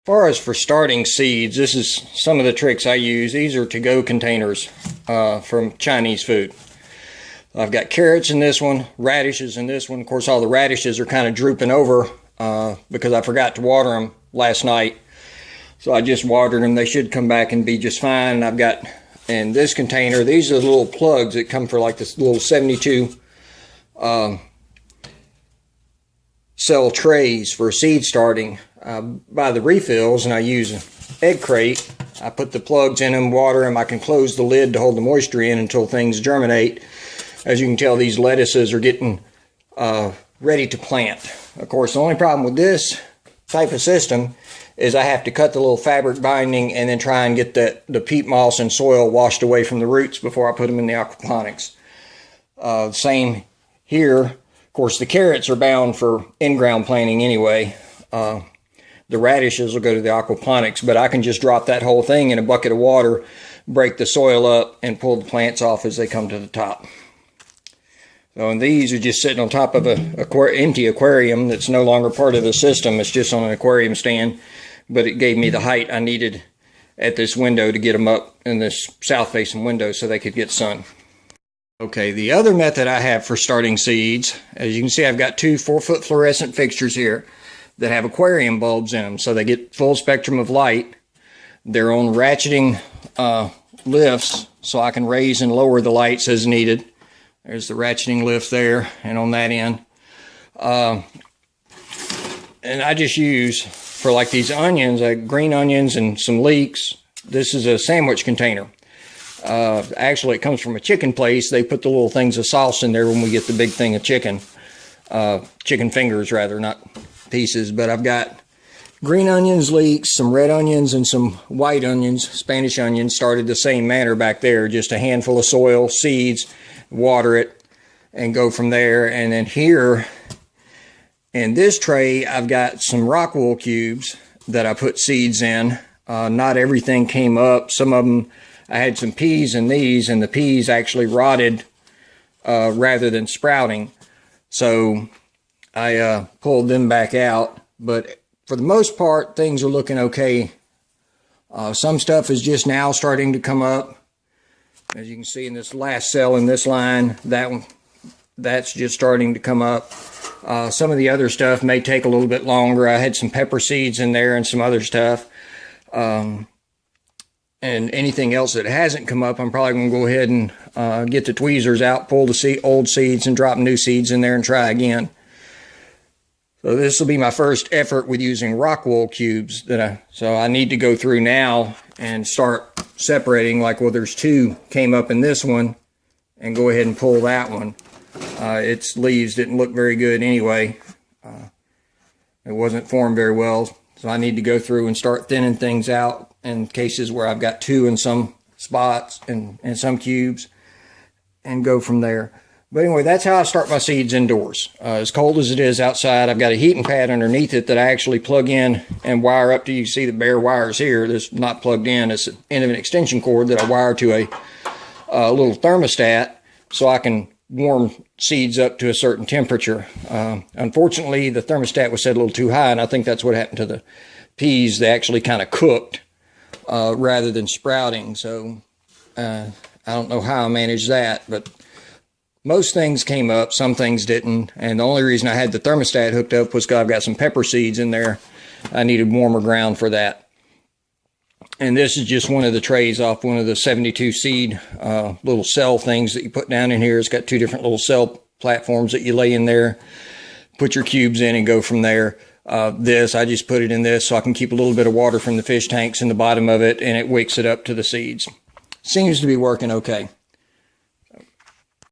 Far as for starting seeds, this is some of the tricks I use. These are to-go containers from Chinese food. I've got carrots in this one, radishes in this one. Of course, all the radishes are kind of drooping over because I forgot to water them last night. So I just watered them. They should come back and be just fine. And I've got in this container, these are the little plugs that come for like this little 72 cell trays for seed starting. Buy the refills, and I use an egg crate. I put the plugs in them, water them. I can close the lid to hold the moisture in until things germinate. As you can tell, these lettuces are getting ready to plant. Of course, the only problem with this type of system is I have to cut the little fabric binding and then try and get the peat moss and soil washed away from the roots before I put them in the aquaponics. Same here. Of course, the carrots are bound for in-ground planting anyway. The radishes will go to the aquaponics, but I can just drop that whole thing in a bucket of water, break the soil up, and pull the plants off as they come to the top. So, and these are just sitting on top of an empty aquarium that's no longer part of the system. It's just on an aquarium stand, but it gave me the height I needed at this window to get them up in this south-facing window so they could get sun. Okay, the other method I have for starting seeds, as you can see, I've got two 4-foot fluorescent fixtures here that have aquarium bulbs in them, so they get full spectrum of light. They're on ratcheting lifts, so I can raise and lower the lights as needed. There's the ratcheting lift there, and on that end. And I just use, for like these onions, like green onions and some leeks, this is a sandwich container. Actually, it comes from a chicken place. They put the little things of sauce in there when we get the big thing of chicken. Chicken fingers, rather, not pieces. But I've got green onions, leeks, some red onions, and some white onions, Spanish onions, started the same manner back there. Just a handful of soil, seeds, water it, and go from there. And then here, in this tray, I've got some rock wool cubes that I put seeds in. Not everything came up. Some of them, I had some peas in these, and the peas actually rotted rather than sprouting. So I pulled them back out, but for the most part, things are looking okay. Some stuff is just now starting to come up. As you can see in this last cell in this line, that's just starting to come up. Some of the other stuff may take a little bit longer. I had some pepper seeds in there and some other stuff. And anything else that hasn't come up, I'm probably going to go ahead and get the tweezers out, pull the old seeds, and drop new seeds in there and try again. So this will be my first effort with using rock wool cubes. So I need to go through now and start separating, like, well, there's two came up in this one, and go ahead and pull that one. Its leaves didn't look very good anyway. It wasn't formed very well. So I need to go through and start thinning things out in cases where I've got two in some spots and some cubes, and go from there. But anyway, that's how I start my seeds indoors. As cold as it is outside, I've got a heating pad underneath it that I actually plug in and wire up to. You see the bare wires here. This is not plugged in. It's the end of an extension cord that I wire to a little thermostat so I can warm seeds up to a certain temperature. Unfortunately, the thermostat was set a little too high, and I think that's what happened to the peas. They actually kind of cooked rather than sprouting. So I don't know how I managed that, but most things came up, some things didn't, and the only reason I had the thermostat hooked up was because I've got some pepper seeds in there. I needed warmer ground for that. And this is just one of the trays off one of the 72 seed little cell things that you put down in here. It's got two different little cell platforms that you lay in there, put your cubes in, and go from there. I just put it in this so I can keep a little bit of water from the fish tanks in the bottom of it, and it wakes it up to the seeds. Seems to be working okay.